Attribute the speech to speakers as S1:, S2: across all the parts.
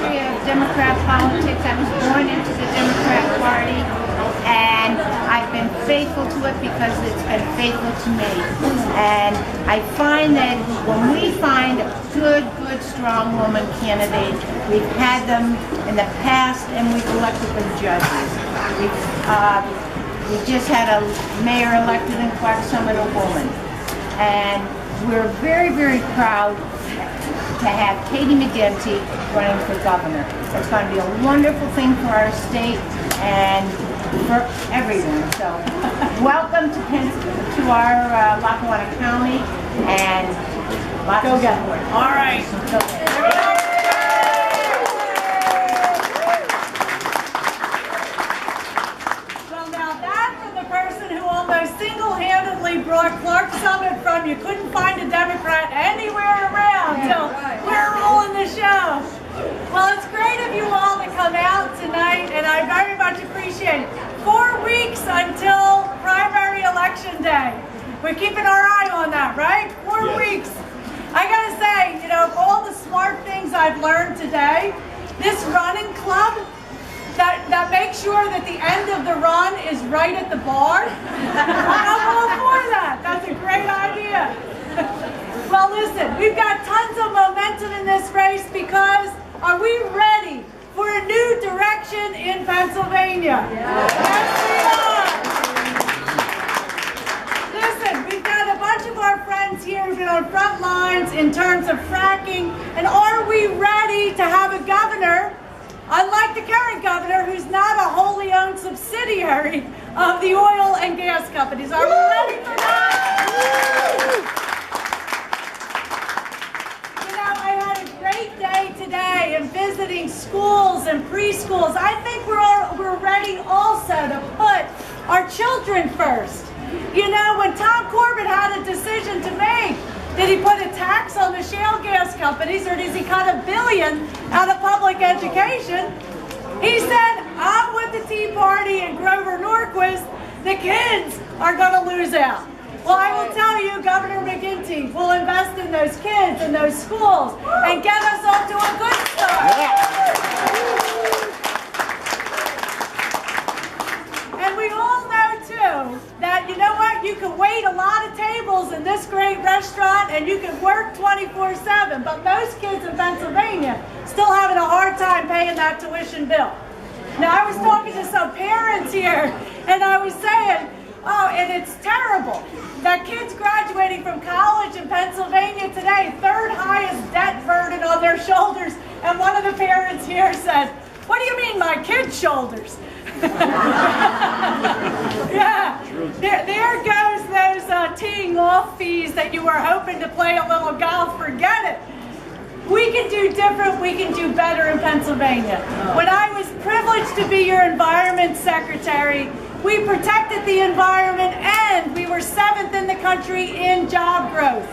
S1: history of Democrat politics. I was born into the Democrat Party, and I've been faithful to it because it's been faithful to me. And I find that when we find a good, strong woman candidate, we've had them in the past, and we've elected them judges. We just had a mayor elected in Clark Summit, a woman. And we're very, very proud to have Katie McGinty running for governor. It's going to be a wonderful thing for our state and for everyone. So welcome to our Lackawanna County, and lots of support.
S2: All right. Well, now that from the person who almost single-handedly brought Clark Summit from you couldn't find a Democrat anywhere around till we're rolling the show. Well, it's great of you all to come out tonight, and I very much appreciate it. 4 weeks until primary election day. We're keeping our eye on that, right? 4 weeks. I gotta say, you know, of all the smart things I've learned today, this running club that makes sure that the end of the run is right at the bar, I'm all for that. That's a great idea. Well, listen, we've got tons of momentum in this race because are we ready for a new direction in Pennsylvania? Yes, we are. Listen, we've got a bunch of our friends here who've been on front lines in terms of fracking, and are we ready to have a governor, unlike the current governor, who's not a wholly owned subsidiary of the oil and gas companies? Are we ready for that? Today and visiting schools and preschools. I think we're ready also to put our children first. You know, when Tom Corbett had a decision to make, did he put a tax on the shale gas companies or does he cut $1 billion out of public education? He said, I'm with the Tea Party and Grover Norquist. The kids are going to lose out. Well, I will tell you, Governor McGinty will invest in those kids and those schools and get us off to a good start. And we all know, too, that, you know what, you can wait a lot of tables in this great restaurant and you can work 24/7, but most kids in Pennsylvania still having a hard time paying that tuition bill. Now, I was talking to some parents here, and I was saying, oh, and it's terrible that kids graduating from college in Pennsylvania today, 3rd highest debt burden on their shoulders. And one of the parents here said, what do you mean my kids' shoulders? Yeah, there goes those teeing off fees that you were hoping to play a little golf. Forget it. We can do different, we can do better in Pennsylvania. When I was privileged to be your environment secretary, we protected the environment and we were 7th in the country in job growth.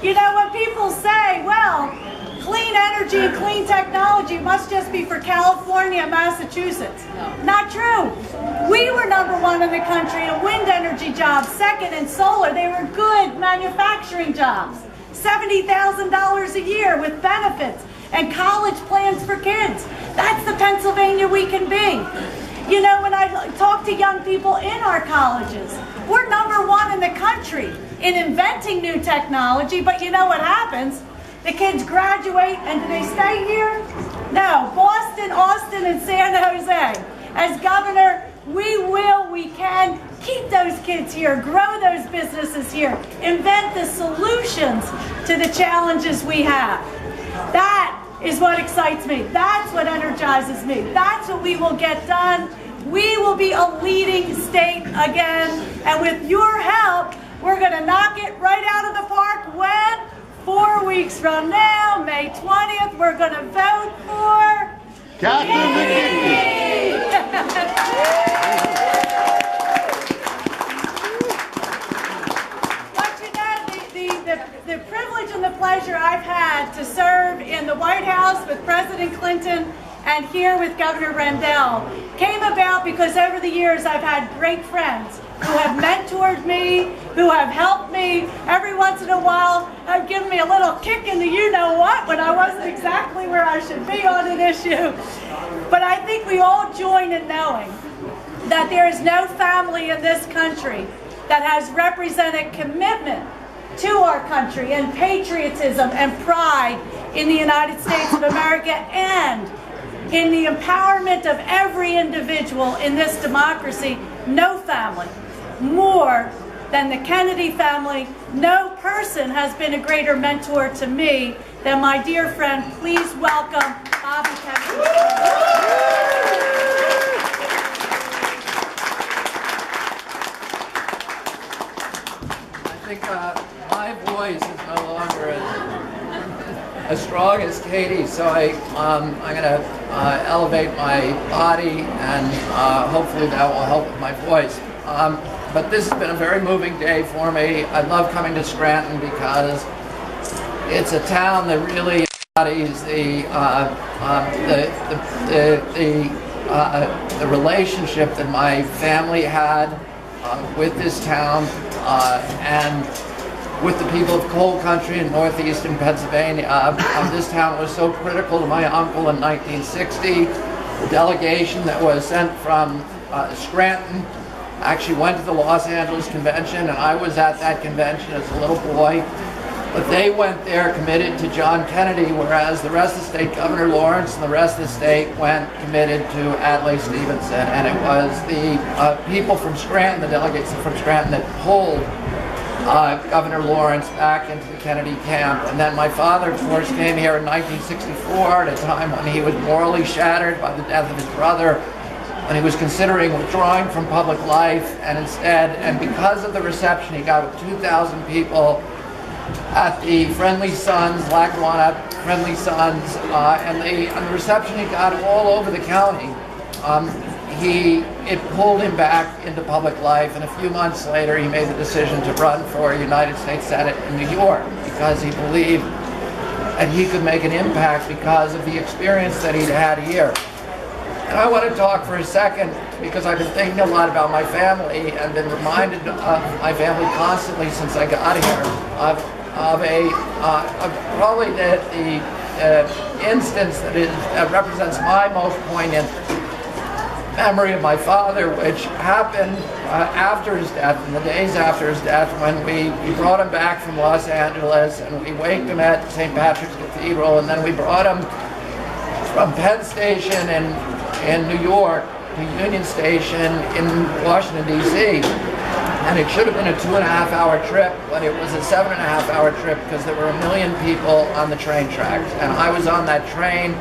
S2: You know, when people say, well, clean energy and clean technology must just be for California and Massachusetts. No. Not true. We were #1 in the country in wind energy jobs, 2nd in solar. They were good manufacturing jobs. $70,000 a year with benefits and college plans for kids. That's the Pennsylvania we can be. You know, when I talk to young people in our colleges, we're #1 in the country in inventing new technology, but you know what happens? The kids graduate and do they stay here? No, Boston, Austin, and San Jose. As governor, we can keep those kids here, grow those businesses here, invent the solutions to the challenges we have. That is what excites me. That's what energizes me. That's what we will get done. We will be a leading state again. And with your help, we're going to knock it right out of the park when? 4 weeks from now, May 20th, we're going to vote for Katie. But you know, the privilege and the pleasure I've had to serve in the White House with President Clinton and here with Governor Rendell came about because over the years I've had great friends who have mentored me, who have helped me every once in a while, have given me a little kick in the you-know-what when I wasn't exactly where I should be on an issue. But I think we all join in knowing that there is no family in this country that has represented commitment to our country and patriotism and pride in the United States of America and in the empowerment of every individual in this democracy. No family more than the Kennedy family. No person has been a greater mentor to me than my dear friend. Please welcome Bobby Kennedy.
S3: I think my voice is no longer as strong as Katie's, so I'm going to elevate my body, and hopefully that will help with my voice. But this has been a very moving day for me. I love coming to Scranton because it's a town that really embodies the relationship that my family had with this town and with the people of coal country in northeastern Pennsylvania. This town was so critical to my uncle in 1960. The delegation that was sent from Scranton actually went to the Los Angeles convention, and I was at that convention as a little boy. But they went there committed to John Kennedy, whereas the rest of the state, Governor Lawrence and the rest of the state went committed to Adlai Stevenson. And it was the people from Scranton, the delegates from Scranton, that pulled Governor Lawrence back into the Kennedy camp. And then my father, of course, came here in 1964 at a time when he was morally shattered by the death of his brother, when he was considering withdrawing from public life, and instead, and because of the reception he got with 2,000 people at the Friendly Sons, Lackawanna Friendly Sons, and the reception he got all over the county, it pulled him back into public life, and a few months later he made the decision to run for United States Senate in New York because he believed that he could make an impact because of the experience that he'd had here. And I want to talk for a second because I've been thinking a lot about my family and been reminded of my family constantly since I got here of probably the instance that represents my most poignant memory of my father, which happened after his death, in the days after his death, when we brought him back from Los Angeles and we waked him at St. Patrick's Cathedral, and then we brought him from Penn Station in New York to Union Station in Washington, D.C. And it should have been a 2.5-hour trip, but it was a 7.5-hour trip because there were 1 million people on the train tracks. And I was on that train,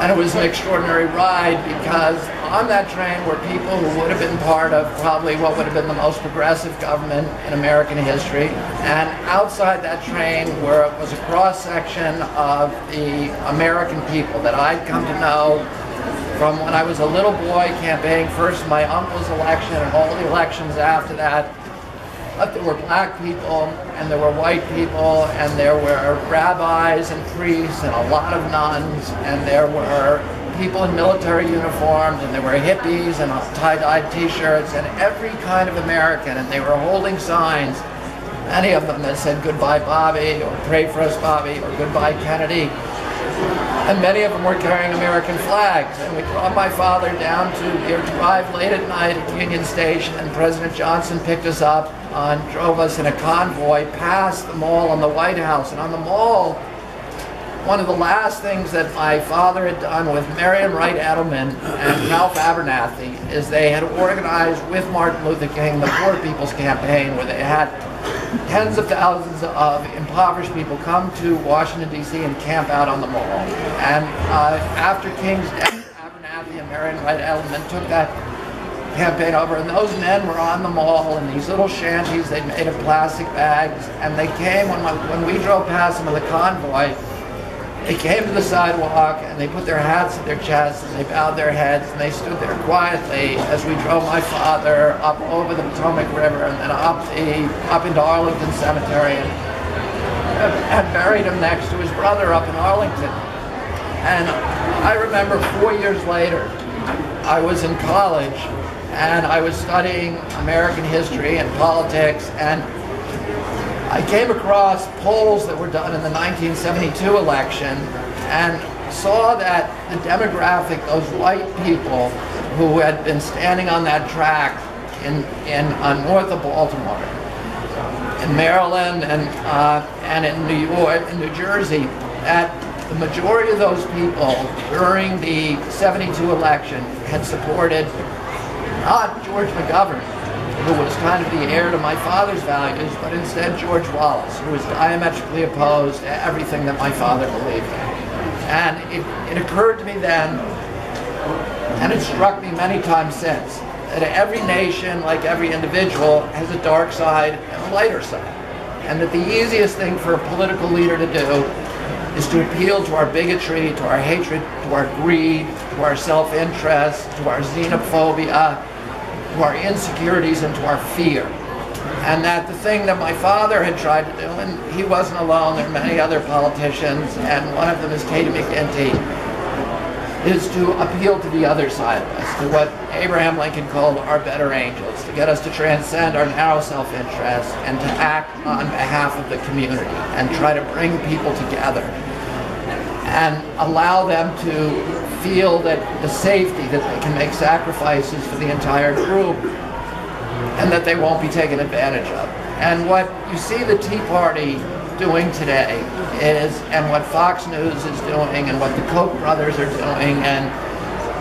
S3: and it was an extraordinary ride because on that train were people who would have been part of probably what would have been the most progressive government in American history. And outside that train was a cross-section of the American people that I'd come to know from when I was a little boy campaigning first in my uncle's election and all the elections after that. But there were black people, and there were white people, and there were rabbis and priests, and a lot of nuns, and there were people in military uniforms, and there were hippies and tie-dyed t-shirts, and every kind of American, and they were holding signs, many of them that said "Goodbye Bobby," or "Pray for us Bobby," or "Goodbye Kennedy." And many of them were carrying American flags. And we brought my father down we arrived late at night at Union Station, and President Johnson picked us up and drove us in a convoy past the mall and the White House. And on the mall, one of the last things that my father had done with Marion Wright Edelman and Ralph Abernathy is they had organized with Martin Luther King the Poor People's Campaign, where they had tens of thousands of impoverished people come to Washington, D.C. and camp out on the mall. And after King's death, Abernathy and Marion Wright Edelman took that campaign over, and those men were on the mall in these little shanties they'd made of plastic bags, and they came, when we drove past them in the convoy, they came to the sidewalk and they put their hats at their chests and they bowed their heads and they stood there quietly as we drove my father up over the Potomac River and then up into Arlington Cemetery and buried him next to his brother up in Arlington. And I remember 4 years later, I was in college, and I was studying American history and politics, and I came across polls that were done in the 1972 election and saw that the demographic, those white people who had been standing on that track north of Baltimore, in Maryland and in New York, in New Jersey, that the majority of those people during the 72 election had supported not George McGovern, who was kind of the heir to my father's values, but instead George Wallace, who was diametrically opposed to everything that my father believed in. And it occurred to me then, and it struck me many times since, that every nation, like every individual, has a dark side and a lighter side. And that the easiest thing for a political leader to do is to appeal to our bigotry, to our hatred, to our greed, to our self-interest, to our xenophobia, to our insecurities, and to our fear. And that the thing that my father had tried to do, and he wasn't alone, there are many other politicians, and one of them is Katie McGinty, is to appeal to the other side of us, to what Abraham Lincoln called our better angels, to get us to transcend our narrow self-interest and to act on behalf of the community and try to bring people together and allow them to feel that the safety, that they can make sacrifices for the entire group and that they won't be taken advantage of. And what you see the Tea Party doing today is, and what Fox News is doing, and what the Koch brothers are doing, and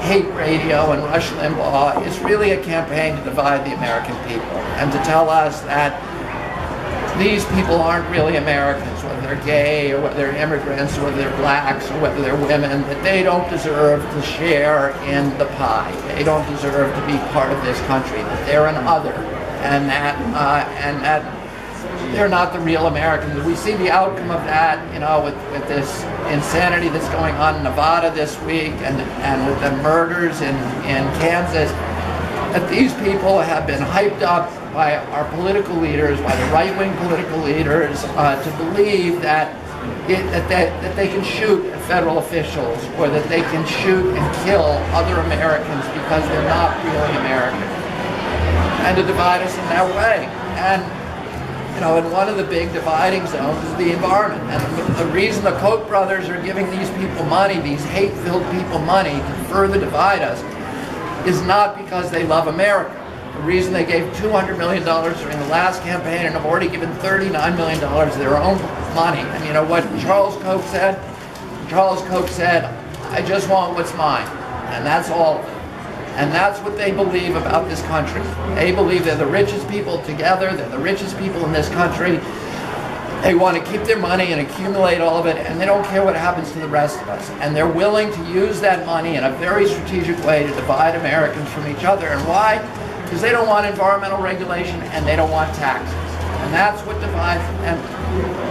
S3: hate radio and Rush Limbaugh, is really a campaign to divide the American people and to tell us that these people aren't really Americans, whether they're gay or whether they're immigrants or whether they're blacks or whether they're women, that they don't deserve to share in the pie. They don't deserve to be part of this country, that they're an other, and that they're not the real Americans. We see the outcome of that, you know, with this insanity that's going on in Nevada this week and with the murders in Kansas, that these people have been hyped up by our political leaders, by the right-wing political leaders, to believe that they can shoot at federal officials or that they can shoot and kill other Americans because they're not really American, and to divide us in that way. And you know, and one of the big dividing zones is the environment. And the reason the Koch brothers are giving these people money, these hate-filled people money, to further divide us, is not because they love America. The reason they gave $200 million during the last campaign and have already given $39 million of their own money. And you know what Charles Koch said? Charles Koch said, "I just want what's mine." And that's all of it. And that's what they believe about this country. They believe they're the richest people together, they're the richest people in this country. They want to keep their money and accumulate all of it, and they don't care what happens to the rest of us. And they're willing to use that money in a very strategic way to divide Americans from each other. And why? Because they don't want environmental regulation and they don't want taxes. And that's what divides. And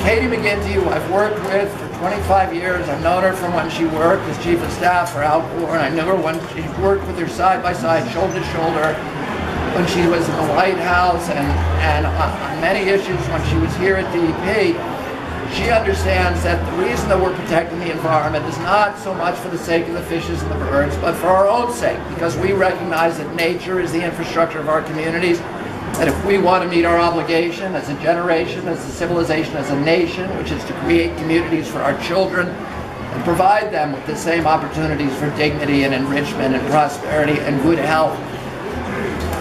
S3: Katie McGinty, who I've worked with for 25 years, I've known her from when she worked as chief of staff for Al Gore, and I knew her when she worked with her side by side, shoulder to shoulder, when she was in the White House and on many issues when she was here at DEP. She understands that the reason that we're protecting the environment is not so much for the sake of the fishes and the birds, but for our own sake, because we recognize that nature is the infrastructure of our communities, that if we want to meet our obligation as a generation, as a civilization, as a nation, which is to create communities for our children and provide them with the same opportunities for dignity and enrichment and prosperity and good health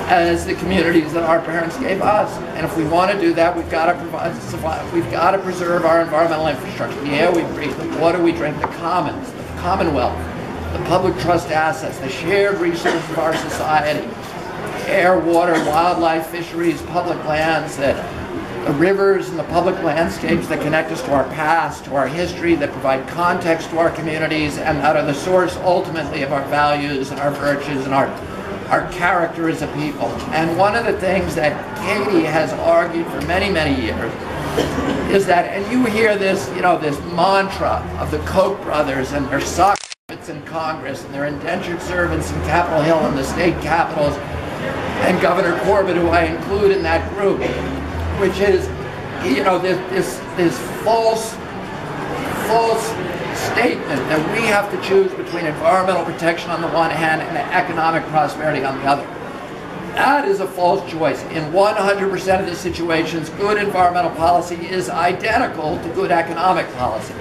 S3: as the communities that our parents gave us. And if we want to do that, we've got to we've got to preserve our environmental infrastructure, the air we breathe, the water we drink, the commons, the commonwealth, the public trust assets, the shared resources of our society, air, water, wildlife, fisheries, public lands, the rivers and the public landscapes that connect us to our past, to our history, that provide context to our communities, and that are the source ultimately of our values and our virtues and our character as a people. And one of the things that Katie has argued for many, many years is that, and you hear this, you know, this mantra of the Koch brothers and their sockets in Congress and their indentured servants in Capitol Hill and the state capitals, and Governor Corbett, who I include in that group, which is, you know, this false statement that we have to choose between environmental protection on the one hand and economic prosperity on the other. That is a false choice. In 100% of the situations, good environmental policy is identical to good economic policy.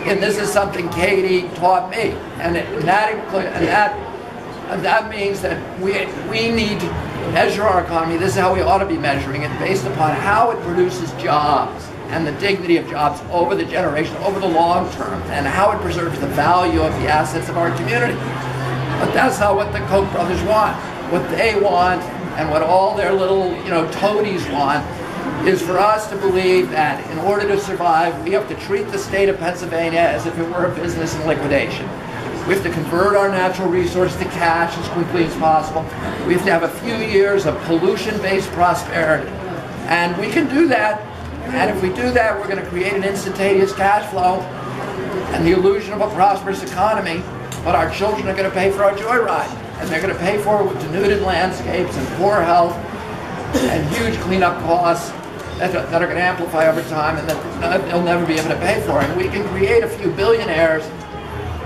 S3: And this is something Katie taught me. And that means that we need to measure our economy. This is how we ought to be measuring it, based upon how it produces jobs and the dignity of jobs over the generation, over the long term, and how it preserves the value of the assets of our community. But that's not what the Koch brothers want. What they want, and what all their little, toadies want, is for us to believe that in order to survive, we have to treat the state of Pennsylvania as if it were a business in liquidation. We have to convert our natural resource to cash as quickly as possible. We have to have a few years of pollution-based prosperity. And we can do that. And if we do that, we're going to create an instantaneous cash flow and the illusion of a prosperous economy. But our children are going to pay for our joyride. And they're going to pay for it with denuded landscapes and poor health and huge cleanup costs that are going to amplify over time, and that they'll never be able to pay for. And we can create a few billionaires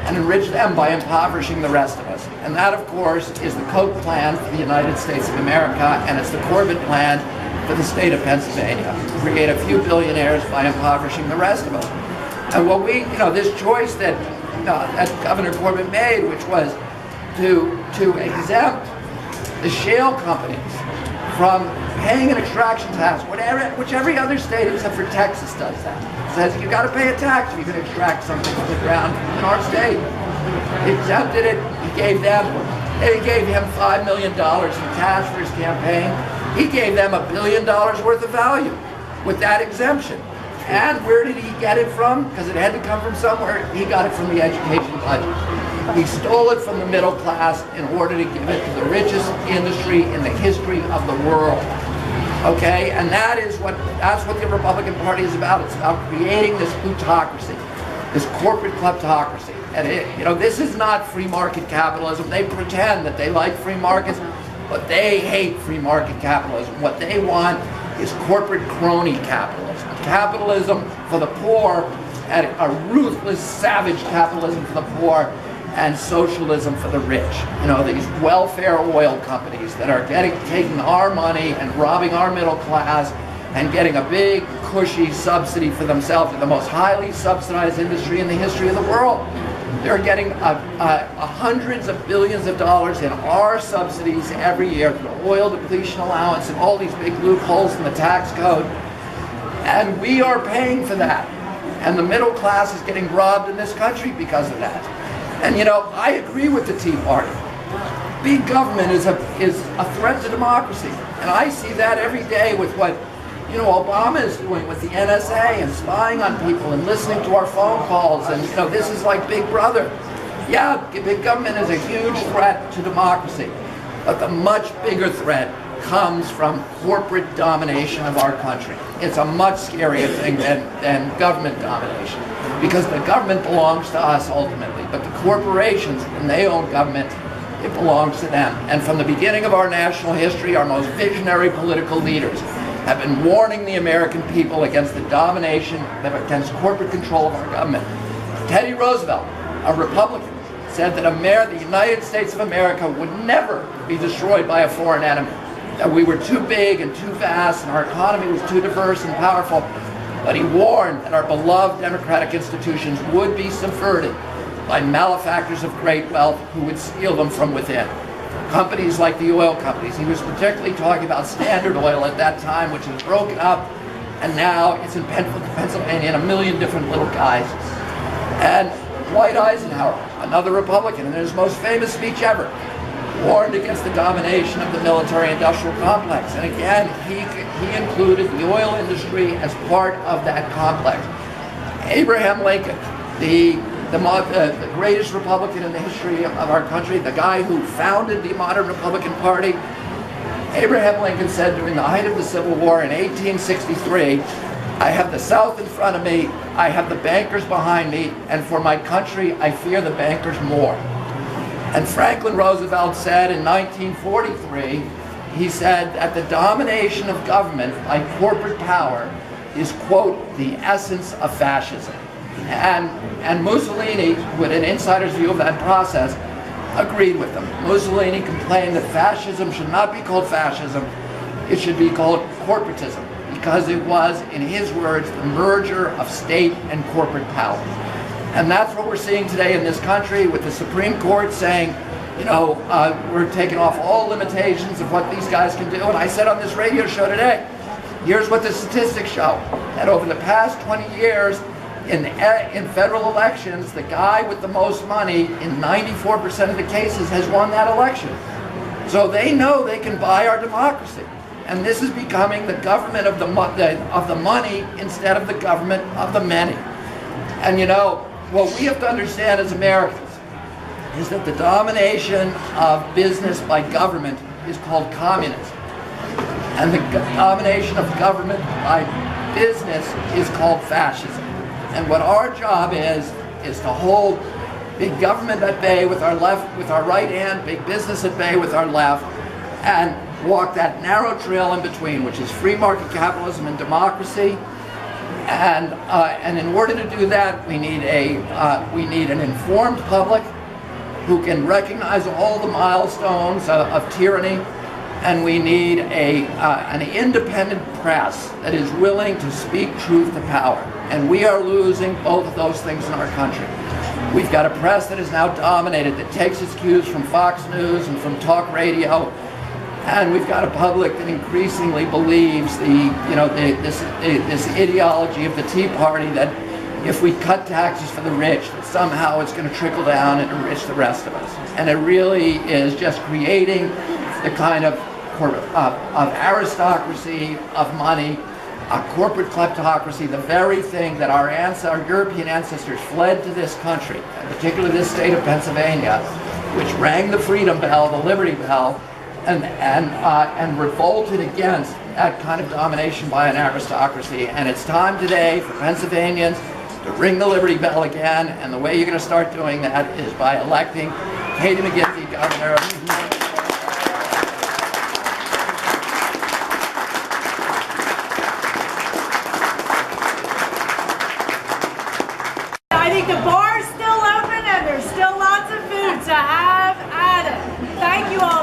S3: and enrich them by impoverishing the rest of us. And that, of course, is the Koch plan for the United States of America, and it's the Corbett plan for the state of Pennsylvania. Create a few billionaires by impoverishing the rest of us. And what this choice that Governor Corbett made, which was to exempt the shale companies from paying an extraction tax, which every other state except for Texas does that. It says you got to pay a tax if you can extract something from the ground in our state. He exempted it. They gave him $5 million in cash for his campaign. He gave them $1 billion worth of value with that exemption. And where did he get it from? Because it had to come from somewhere. He got it from the education budget. He stole it from the middle class in order to give it to the richest industry in the history of the world. Okay, and that's what the Republican Party is about. It's about creating this plutocracy, this corporate kleptocracy. And this is not free market capitalism. They pretend that they like free markets, but they hate free market capitalism. What they want is corporate crony capitalism. Capitalism for the poor, and a ruthless, savage capitalism for the poor, and socialism for the rich. These welfare oil companies that are taking our money and robbing our middle class and getting a big, cushy subsidy for themselves in the most highly subsidized industry in the history of the world. They're getting hundreds of billions of dollars in our subsidies every year through oil depletion allowance and all these big loopholes in the tax code. And we are paying for that. And the middle class is getting robbed in this country because of that. And I agree with the Tea Party. Big government is a threat to democracy. And I see that every day with what Obama is doing with the NSA and spying on people and listening to our phone calls. And this is like Big Brother. Yeah, big government is a huge threat to democracy. But the much bigger threat comes from corporate domination of our country. It's a much scarier thing than government domination, because the government belongs to us ultimately, but the corporations, when they own government, it belongs to them. And from the beginning of our national history, our most visionary political leaders have been warning the American people against the domination, against corporate control of our government. Teddy Roosevelt, a Republican, said that the United States of America would never be destroyed by a foreign enemy, that we were too big and too vast and our economy was too diverse and powerful. But he warned that our beloved democratic institutions would be subverted by malefactors of great wealth who would steal them from within. Companies like the oil companies. He was particularly talking about Standard Oil at that time, which was broken up, and now it's in Pennsylvania and a million different little guises. And Dwight Eisenhower, another Republican, in his most famous speech ever, warned against the domination of the military-industrial complex. And again, he included the oil industry as part of that complex. Abraham Lincoln, the greatest Republican in the history of our country, the guy who founded the modern Republican Party, Abraham Lincoln said during the height of the Civil War in 1863, "I have the South in front of me, I have the bankers behind me, and for my country, I fear the bankers more." And Franklin Roosevelt said in 1943, he said that the domination of government by corporate power is, quote, the essence of fascism. And Mussolini, with an insider's view of that process, agreed with them. Mussolini complained that fascism should not be called fascism, it should be called corporatism, because it was, in his words, the merger of state and corporate power. And that's what we're seeing today in this country, with the Supreme Court saying, you know, we're taking off all limitations of what these guys can do. And I said on this radio show today, here's what the statistics show, that over the past 20 years, in federal elections, the guy with the most money in 94% of the cases has won that election. So they know they can buy our democracy. And this is becoming the government of the money instead of the government of the many. And you know, what we have to understand as Americans is that the domination of business by government is called communism. And the domination of government by business is called fascism. And what our job is to hold big government at bay with our left, with our right hand, big business at bay with our left, and walk that narrow trail in between, which is free market capitalism and democracy. And in order to do that, we need an informed public who can recognize all the milestones of tyranny, and we need an independent press that is willing to speak truth to power. And we are losing both of those things in our country. We've got a press that is now dominated, that takes its cues from Fox News and from talk radio, and we've got a public that increasingly believes this ideology of the Tea Party, that if we cut taxes for the rich, that somehow it's going to trickle down and enrich the rest of us. And it really is just creating the kind of aristocracy of money, a corporate kleptocracy, the very thing that our European ancestors fled to this country, particularly this state of Pennsylvania, which rang the freedom bell, the liberty bell, and revolted against that kind of domination by an aristocracy. And it's time today for Pennsylvanians to ring the liberty bell again, and the way you're going to start doing that is by electing Katie McGinty, governor of New York.
S2: I think the bar's still open and there's still lots of food, so have at it. Thank you all.